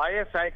ISI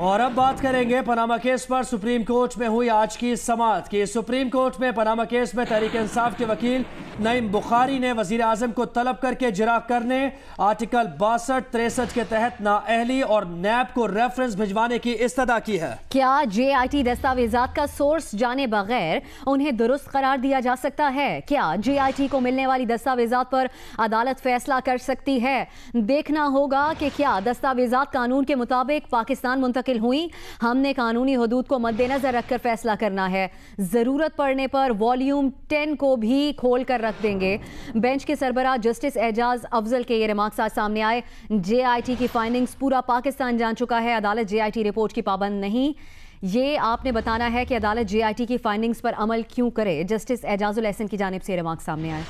اور اب بات کریں گے پاناما کیس پر سپریم کورٹ میں ہوئی آج کی سماعت کی۔ سپریم کورٹ میں پاناما کیس میں تحریک انصاف کے وکیل نعیم بخاری نے وزیر اعظم کو طلب کر کے جرا کرنے، آرٹیکل 62-63 کے تحت نااہلی اور نیب کو ریفرنس بھجوانے کی استدعا کی ہے۔ کیا جے آئی ٹی دستاویزات کا سورس جانے بغیر انہیں درست قرار دیا جا سکتا ہے؟ کیا جے آئی ٹی کو ملنے والی دستاویزات پر عدالت فیصلہ کر سکتی ہے؟ دیکھنا ہوگا کہ کیا دستاویزات قانون کے مطابق پاکستان منتقل ہوئی۔ ہم نے قانونی حدود کو مد نظر رکھ کر فیصلہ کرنا ہے، ضرورت پڑنے پر والیوم 10 کو بھی کھول کر رکھ دیں گے۔ بینچ کے سربراہ جسٹس اعجاز افضل کے یہ ریمارکس آج سامنے آئے۔ جے آئی ٹی کی فائنڈنگز پورا پاکستان جان چکا ہے، عدالت جے آئی ٹی رپورٹ کی پابند نہیں۔ یہ آپ نے بتانا ہے کہ عدالت جے آئی ٹی کی فائنڈنگز پر عمل کیوں کرے۔ جسٹس اعجاز الحسن کی جانب سے ریمارکس سامنے آئے۔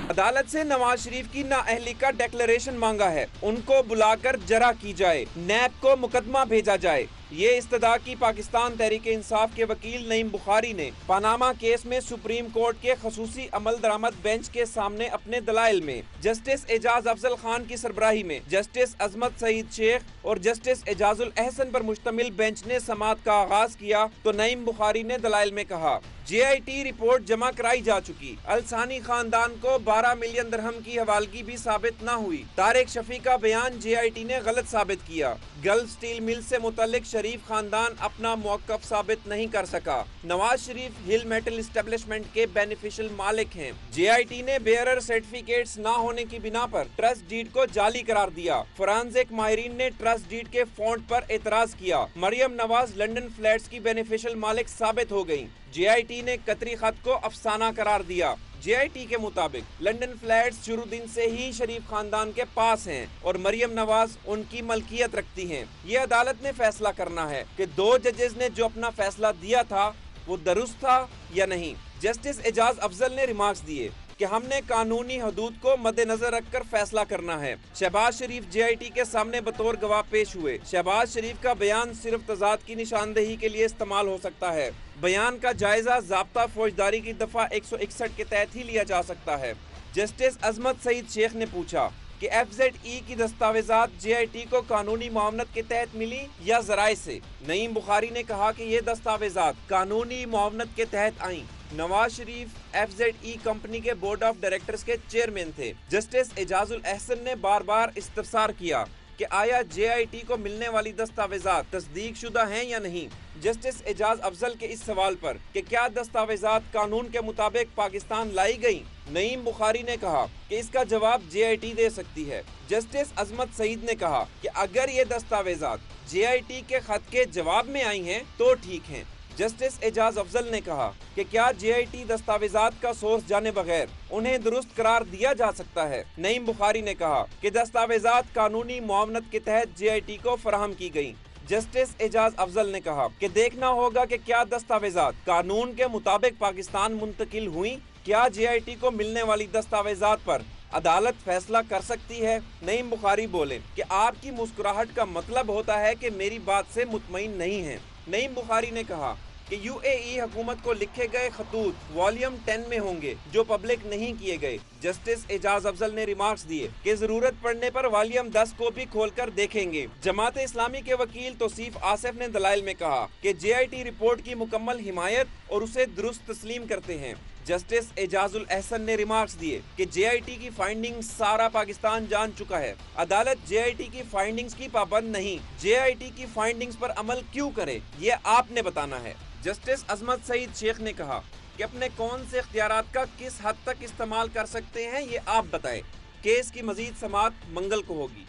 عدالت سے نواز شریف کی نااہلی کا ڈیکلریشن مانگا ہے، ان کو بلا کر جرح کی جائے، نیب کو مقدمہ بھیجا جائے۔ یہ استدعا کی پاکستان تحریک انصاف کے وکیل نعیم بخاری نے پاناما کیس میں سپریم کورٹ کے خصوصی عمل درآمد بینچ کے سامنے اپنے دلائل میں جسٹس اعجاز افضل خان کی سربراہی میں جسٹس عظمت سعید شیخ اور جسٹس اعجاز الحسن پر مشتمل بینچ نے سماعت کا آغاز کیا تو نعیم بخاری نے دلائل میں کہا، جے آئی ٹی رپورٹ جمع کرائی جا چکی، الثانی خاندان کو 12 ملین درہم کی حوالگی بھی ثابت نہ ہوئی، طارق شفیع کا بیان جے آئی ٹی نے غلط ثابت کیا، گلف سٹیل مل سے متعلق شریف خاندان اپنا موقف ثابت نہیں کر سکا، نواز شریف ہل میٹل اسٹیبلشمنٹ کے بینیفیشل مالک ہیں، جے آئی ٹی نے بیئرر سرٹیفکیٹس نہ ہونے کی بنا پر ٹرسٹ ڈیڈ کو جعلی قرار دیا، فرانزک ماہرین نے ٹرسٹ ڈیڈ کے فونٹ پر اعتراض کیا، مریم نواز لنڈن فلیٹس کی بینیفیشل مالک ثابت ہو گئیں، جے آئی ٹی نے قطری خط کو افسانہ قرار دیا۔ جے آئی ٹی کے مطابق لنڈن فلیٹس شروع دن سے ہی شریف خاندان کے پاس ہیں اور مریم نواز ان کی ملکیت رکھتی ہیں۔ یہ عدالت نے فیصلہ کرنا ہے کہ 2 ججز نے جو اپنا فیصلہ دیا تھا وہ درست تھا یا نہیں۔ جسٹس اعجاز افضل نے ریمارکس دیے کہ ہم نے قانونی حدود کو مد نظر رکھ کر فیصلہ کرنا ہے۔ شہباز شریف جے آئی ٹی کے سامنے بطور گواہ پیش ہوئے۔ شہباز شریف کا بیان صرف تضاد کی نشاندہی کے لیے استعمال ہو سکتا ہے۔ بیان کا جائزہ ضابطہ فوجداری کی دفعہ 161 کے تحت ہی لیا جا سکتا ہے۔ جسٹس عظمت سعید شیخ نے پوچھا کہ ایف زیڈ ای کی دستاویزات جے آئی ٹی کو قانونی معاونت کے تحت ملی یا ذرائع سے؟ نعیم بخاری نے کہا کہ یہ دستاویزات قانونی معاونت کے تحت آئیں۔ نواز شریف ایف زیڈ ای کمپنی کے بورڈ آف ڈائریکٹرز کے چیئرمین تھے۔ جسٹس اعجاز الحسن نے بار بار استفسار کیا کہ آیا جے آئی ٹی کو ملنے والی دستاویزات تصدیق شدہ ہیں یا نہیں۔ جسٹس اعجاز افضل کے اس سوال پر کہ کیا دستاویزات قانون کے مطابق پاکستان لائی گئیں، نعیم بخاری نے کہا کہ اس کا جواب جے آئی ٹی دے سکتی ہے۔ جسٹس عظمت سعید نے کہا کہ اگر یہ دستاویزات جے آئی ٹی کے خط کے جواب میں آئی ہیں تو ٹھیک ہیں۔ جسٹس اعجاز افضل نے کہا کہ کیا جے آئی ٹی دستاویزات کا سورس جانے بغیر انہیں درست قرار دیا جا سکتا ہے؟ نعیم بخاری نے کہا کہ دستاویزات قانونی معاونت کے تحت جے آئی ٹی کو فراہم کی گئیں۔ جسٹس اعجاز افضل نے کہا کہ دیکھنا ہوگا کہ کیا دستاویزات قانون کے مطابق پاکستان منتقل ہوئیں، کیا جے آئی ٹی کو ملنے والی دستاویزات پر عدالت فیصلہ کر سکتی ہے۔ نعیم بخاری بولے کہ آپ کی مسکراہٹ کا مطلب ہوتا ہے کہ میری بات سے مطمئن نہیں ہیں۔ نعیم بخاری نے کہا کہ یو اے ای حکومت کو لکھے گئے خطوط والیوم 10 میں ہوں گے جو پبلک نہیں کیے گئے۔ جسٹس اعجاز افضل نے ریمارکس دیے کہ ضرورت پڑنے پر والیوم 10 کو بھی کھول کر دیکھیں گے۔ جماعت اسلامی کے وکیل توصیف آصف نے دلائل میں کہا کہ جے آئی ٹی رپورٹ کی مکمل حمایت اور اسے درست تسلیم کرتے ہیں۔ جسٹس اعجاز الحسن نے ریمارکس دیے کہ جے آئی ٹی کی فائنڈنگ سارا پاکستان جان چکا ہے، عدالت جے آئی ٹی کی فائنڈنگز کی پابند نہیں، جے آئی ٹی کی فائنڈنگز پر عمل کیوں کرے یہ آپ نے بتانا ہے۔ جسٹس عظمت سعید شیخ نے کہا کہ اپنے کون سے اختیارات کا کس حد تک استعمال کر سکتے ہیں یہ آپ بتائیں۔ کیس کی مزید سماعت منگل کو ہوگی۔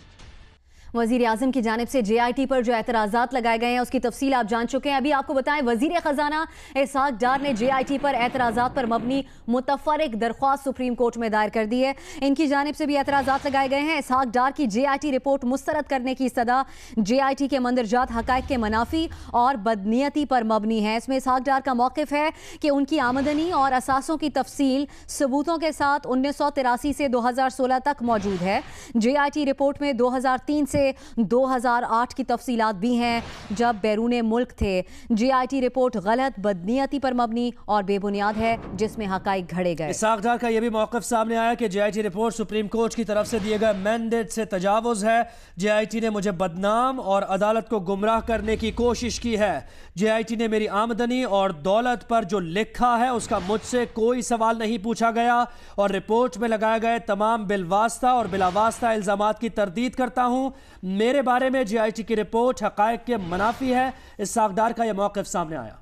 وزیر اعظم کی جانب سے جے آئی ٹی پر جو اعتراضات لگائے گئے ہیں اس کی تفصیل آپ جان چکے ہیں۔ ابھی آپ کو بتائیں وزیر خزانہ اسحاق ڈار نے جے آئی ٹی پر اعتراضات پر مبنی متفرق درخواست سپریم کورٹ میں دائر کر دی ہے۔ ان کی جانب سے بھی اعتراضات لگائے گئے ہیں۔ اسحاق ڈار کی جے آئی ٹی رپورٹ مسترد کرنے کی استدعا جے آئی ٹی کے مندرجات حقائق کے منافی اور بدنیتی پر مبنی ہے۔ اس میں اسحاق ڈار کا موقف ہے کہ ان کی آمدنی اور اثاثوں کی تفصیل ثبوتوں کے ساتھ 1983 سے 2016 تک موجود ہے۔ جے آئی ٹی رپورٹ میں 2003 سے سے 2008 کی تفصیلات بھی ہیں جب بیرون ملک تھے. JIT رپورٹ غلط، بدنیتی پر مبنی اور بے بنیاد ہے جس میں حقائق گھڑے گئے. اسحاق ڈار کا یہ بھی موقف سامنے آیا کہ JIT رپورٹ سپریم کورٹ کی طرف سے دیے گئے مینڈیٹ سے تجاوز ہے. JIT نے مجھے بدنام اور عدالت کو گمراہ کرنے کی کوشش کی ہے. JIT نے میری آمدنی اور دولت پر جو لکھا ہے اس کا مجھ سے کوئی سوال نہیں پوچھا گیا اور رپورٹ میں لگائے گئے تمام بالواسطہ اور بلا واسطہ الزامات کی تردید کرتا ہوں. میرے بارے میں JIT کی رپورٹ حقائق کے منافی ہے. اسحاق ڈار کا یہ موقف سامنے آیا.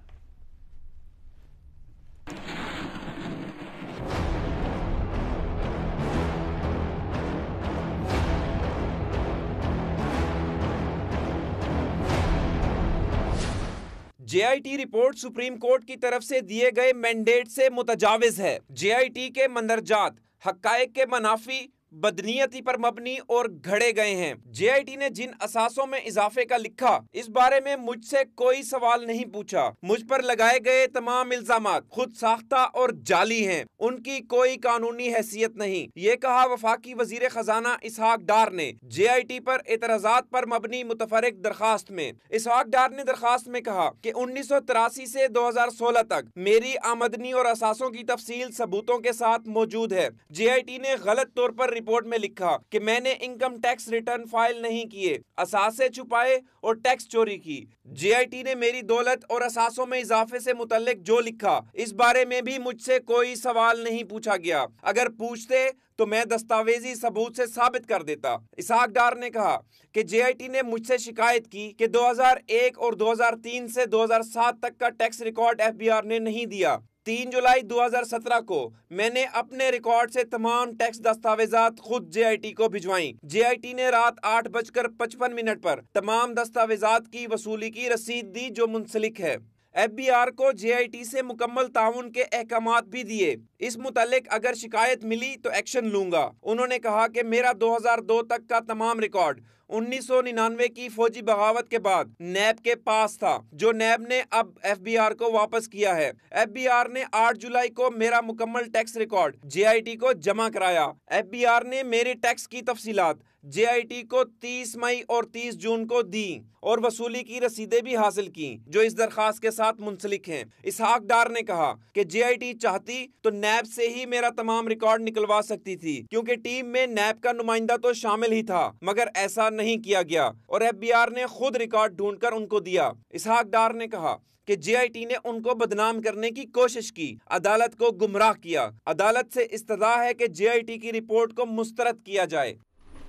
JIT رپورٹ سپریم کورٹ کی طرف سے دیے گئے مینڈیٹ سے متجاوز ہے. JIT کے مندرجات حقائق کے منافی، بدنیتی پر مبنی اور گھڑے گئے ہیں. JIT نے جن اثاثوں میں اضافے کا لکھا اس بارے میں مجھ سے کوئی سوال نہیں پوچھا. مجھ پر لگائے گئے تمام الزامات خود ساختہ اور جعلی ہیں، ان کی کوئی قانونی حیثیت نہیں. یہ کہا وفاقی وزیر خزانہ اسحاق ڈار نے JIT پر اعتراضات پر مبنی متفرق درخواست میں. اسحاق ڈار نے درخواست میں کہا کہ 1983 سے 2016 تک میری آمدنی اور اثاثوں کی تفصیل ثبوتوں کے ساتھ موجود ہے. JIT نے غلط طور پر رپورٹ میں لکھا کہ میں نے انکم ٹیکس ریٹرن فائل نہیں کیے، اثاثے چھپائے اور ٹیکس چوری کی. JIT نے میری دولت اور اثاثوں میں اضافے سے متعلق جو لکھا اس بارے میں بھی مجھ سے کوئی سوال نہیں پوچھا گیا. اگر پوچھتے تو میں دستاویزی ثبوت سے ثابت کر دیتا. اسحاق ڈار نے کہا کہ JIT نے مجھ سے شکایت کی کہ 2001 اور 2003 سے 2007 تک کا ٹیکس ریکارڈ FBI نے نہیں دیا. 3 جولائی 2017 کو میں نے اپنے ریکارڈ سے تمام ٹیکس دستاویزات خود JIT کو بھجوائیں. JIT نے رات 8:55 پر تمام دستاویزات کی وصولی کی رسید دی جو منسلک ہے. FBI کو JIT سے مکمل تعاون کے احکامات بھی دیے. اس متعلق اگر شکایت ملی تو ایکشن لوں گا. انہوں نے کہا کہ میرا 2002 تک کا تمام ریکارڈ 1999 کی فوجی بغاوت کے بعد نیب کے پاس تھا جو نیب نے اب FBI کو واپس کیا ہے. FBI نے 8 جولائی کو میرا مکمل ٹیکس ریکارڈ JIT کو جمع کرایا. FBI نے میری ٹیکس کی تفصیلات JIT کو 30 مئی اور 30 جون کو دی اور وصولی کی رسیدیں بھی حاصل کی جو اس درخواست کے ساتھ منسلک ہیں. اسحاق ڈار نے کہا کہ JIT چاہتی تو نیب سے ہی میرا تمام ریکارڈ نکلوا سکتی تھی کیونکہ ٹیم میں نیب کا نمائندہ تو شامل ہی تھا، مگر ایسا نہیں کیا گیا اور FBI نے خود ریکارڈ ڈھونڈ کر ان کو دیا. اسحاق ڈار نے کہا کہ JIT نے ان کو بدنام کرنے کی کوشش کی، عدالت کو گمراہ کیا. عدالت سے استدعا ہے کہ JIT کی رپورٹ کو مسترد کیا جائے.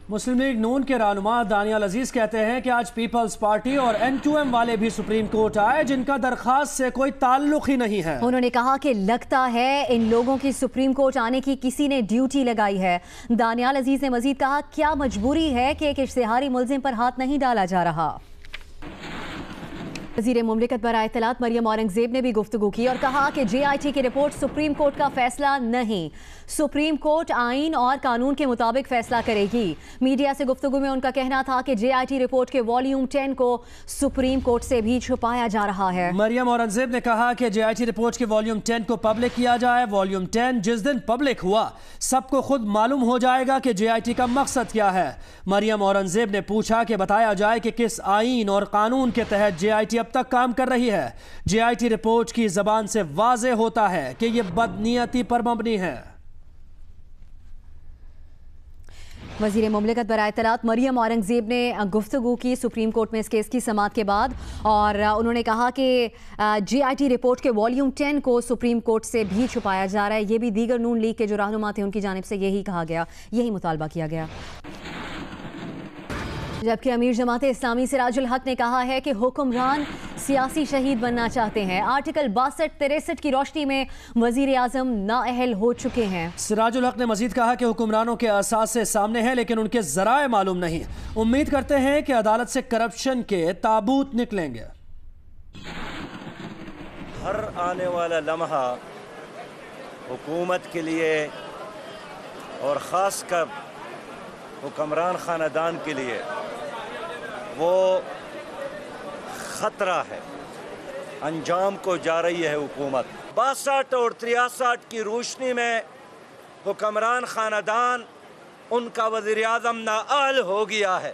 مسلم لیگ نون کے رہنما دانیال عزیز کہتے ہیں کہ آج پیپلز پارٹی اور N2M والے بھی سپریم کورٹ آئے جن کا درخواست سے کوئی تعلق ہی نہیں ہے. انہوں نے کہا کہ لگتا ہے ان لوگوں کی سپریم کورٹ آنے کی کسی نے ڈیوٹی لگائی ہے. دانیال عزیز نے مزید کہا کیا مجبوری ہے کہ ایک اشتہاری ملزم پر ہاتھ نہیں ڈالا جا رہا. وزیر مملکت برائے اطلاعات مریم اورنگزیب نے بھی گفتگو کی اور کہا کہ JIT کی رپورٹ سپریم کورٹ کا فیصلہ نہیں، سپریم کورٹ آئین اور قانون کے مطابق فیصلہ کرے گی. میڈیا سے گفتگو میں ان کا کہنا تھا کہ JIT رپورٹ کے والیوم 10 کو سپریم کورٹ سے بھی چھپایا جا رہا ہے. مریم اورنگزیب نے کہا کہ JIT رپورٹ کے والیوم 10 کو پبلک کیا جائے. والیوم 10 جس دن پبلک ہوا سب کو خود معلوم ہو جائے گا کہ JIT کا مقصد کیا ہے. مریم اورنگزیب نے پوچھا کہ بتایا جائے کہ کس آئین اور قانون کے تحت JIT اب تک کام کر رہی ہے. JIT رپورٹ کی زبان سے واضح ہوتا ہے کہ یہ بدنیتی پر مبنی ہے. وزیر مملکت برائے اطلاعات مریم اورنگزیب نے گفتگو کی سپریم کورٹ میں اس کیس کی سماعت کے بعد اور انہوں نے کہا کہ JIT رپورٹ کے والیوم 10 کو سپریم کورٹ سے بھی چھپایا جا رہا ہے. یہ بھی دیگر نون لیگ کے جو رہنما تھے ان کی جانب سے یہی کہا گیا، یہی مطالبہ کیا گیا. جبکہ امیر جماعت اسلامی سراج الحق نے کہا ہے کہ حکمران سیاسی شہید بننا چاہتے ہیں. آرٹیکل 62-63 کی روشنی میں وزیر اعظم نااہل ہو چکے ہیں. سراج الحق نے مزید کہا کہ حکمرانوں کے اثاثے سامنے ہیں لیکن ان کے ذرائع معلوم نہیں. امید کرتے ہیں کہ عدالت سے کرپشن کے تابوت نکلیں گے. ہر آنے والا لمحہ حکومت کے لیے اور خاص کر حکمران خاندان کے لیے وہ خطرہ ہے. انجام کو جا رہی ہے حکومت. 62 اور 63 کی روشنی میں حکمران خاندان ان کا وزیر اعظم نااہل ہو گیا ہے.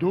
2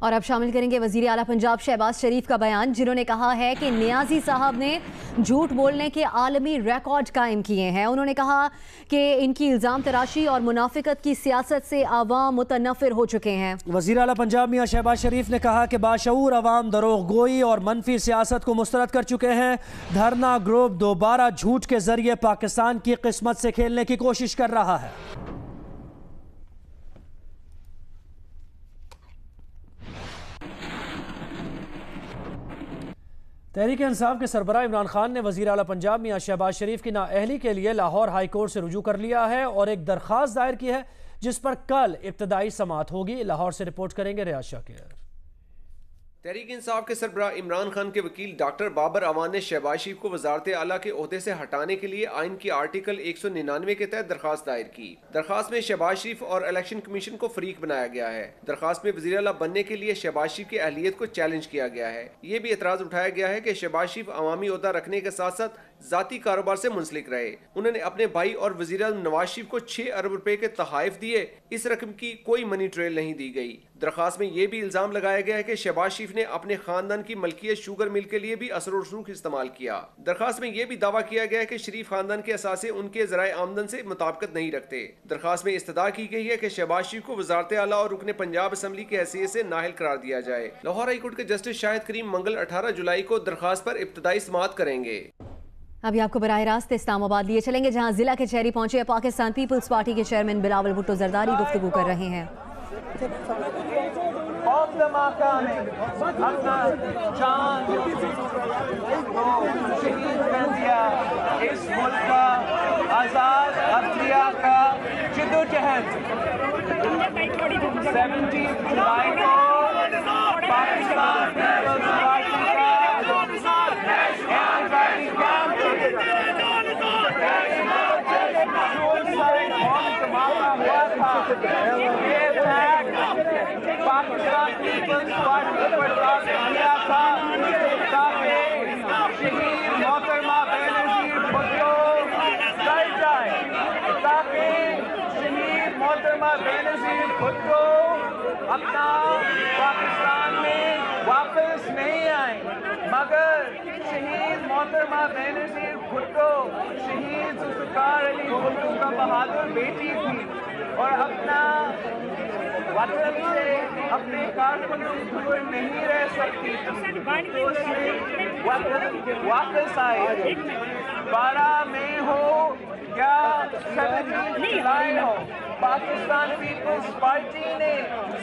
اور اب شامل کریں گے وزیر اعلیٰ پنجاب شہباز شریف کا بیان، جنہوں نے کہا ہے کہ نیازی صاحب نے جھوٹ بولنے کے عالمی ریکارڈ قائم کیے ہیں۔ انہوں نے کہا کہ ان کی الزام تراشی اور منافقت کی سیاست سے عوام متنفر ہو چکے ہیں۔ وزیر اعلیٰ پنجاب میاں شہباز شریف نے کہا کہ باشعور عوام دروغ گوئی اور منفی سیاست کو مسترد کر چکے ہیں۔ دھرنا گروپ دوبارہ جھوٹ کے ذریعے پاکستان کی قسمت سے کھیلنے کی کوشش کر رہا ہے۔ تحریک انصاف کے سربراہ عمران خان نے وزیر اعلیٰ پنجاب میاں شہباز شریف کی نااہلی کے لیے لاہور ہائی کورٹ سے رجوع کر لیا ہے اور ایک درخواست دائر کی ہے جس پر کل ابتدائی سماعت ہوگی۔ لاہور سے رپورٹ کریں گے ریاض شاکر۔ تحریک انصاف کے سربراہ عمران خان کے وکیل ڈاکٹر بابر اعوان نے شہباز شریف کو وزارت اعلیٰ کے عہدے سے ہٹانے کے لیے آئین کی آرٹیکل 199 کے تحت درخواست دائر کی۔ درخواست میں شہباز شریف اور الیکشن کمیشن کو فریق بنایا گیا ہے۔ درخواست میں وزیر اعلیٰ بننے کے لیے شہباز شریف کی اہلیت کو چیلنج کیا گیا ہے۔ یہ بھی اعتراض اٹھایا گیا ہے کہ شہباز شریف عوامی عہدہ رکھنے کے ساتھ ساتھ ذاتی کاروبار سے منسلک رہے۔ انہوں نے اپنے بھائی اور وزیر اعظم نواز شریف کو 6 ارب روپے کے تحائف دیے، اس رقم کی کوئی منی ٹریل نہیں دی گئی۔ درخواست میں یہ بھی الزام لگایا گیا ہے کہ شہباز شریف نے اپنے خاندان کی ملکیت شوگر مل کے لیے بھی اثر و رسوخ استعمال کیا۔ درخواست میں یہ بھی دعویٰ کیا گیا ہے کہ شریف خاندان کے اثاثے ان کے ذرائع آمدن سے مطابقت نہیں رکھتے۔ درخواست میں استدعا کی گئی ہے کہ شہباز شریف کو وزارت اعلیٰ اور رکن پنجاب اسمبلی کی حیثیت سے نااہل قرار دیا جائے۔ لاہور ہائی کورٹ کے جسٹس شاہد کریم منگل 18 جولائی کو درخواست پر ابتدائی سماعت کریں گے۔ ابھی آپ کو براہ راست اسلام آباد لیے چلیں گے، جہاں ضلع کچہری پہنچے پاکستان پیپلز پارٹی کے چیئرمین بلاول بھٹو زرداری گفتگو کر رہے ہیں۔ اس ملک کا آزاد عدلیہ کا جدوجہد 17 جولائی کو پاکستان پیپلز پارٹی کا پاکستان پیپلز پارٹی پر لاگو کیا تھا تاکہ شہید محترمہ بینظیر بھٹو ڈر جائے، تاکہ شہید محترمہ بینظیر بھٹو اپنا پاکستان میں واپس نہیں آئیں، مگر شہید محترمہ بینظیر بھٹو شہید ذوالفقار علی بھٹو کا بہادر بیٹی تھی اور اپنا وطن سے اپنے کارکن سے دور نہیں رہ سکتی تو اس سے وطن واپس آئے۔ 12 مئی ہو یا 17 جولائی ہو، پاکستان پیپلز پارٹی نے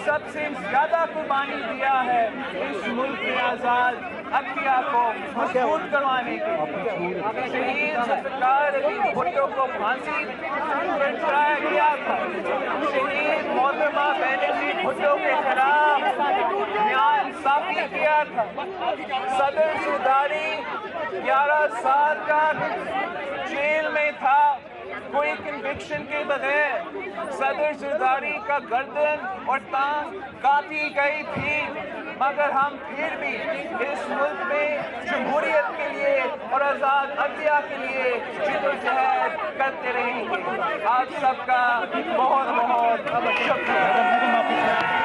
سب سے زیادہ قربانی دیا ہے اس ملک میں آزاد عدلیہ کو مضبوط کروانے کے لیے۔ شہید ذوالفقار علی بھٹو کو پھانسی پر چڑھایا گیا تھا، شہید محترمہ بینظیر بھٹو کے خلاف نیام انصافی کیا تھا، صدر زرداری 11 سال تک جیل میں تھا کوئی کنوکشن کے بغیر، صدر زرداری کا گردن اور ٹانگ کاٹی گئی تھی، مگر ہم پھر بھی اس ملک میں جمہوریت کے لیے اور آزاد عدلیہ کے لیے جدوجہد کرتے رہیں گے۔ آپ سب کا بہت بہت شکریہ۔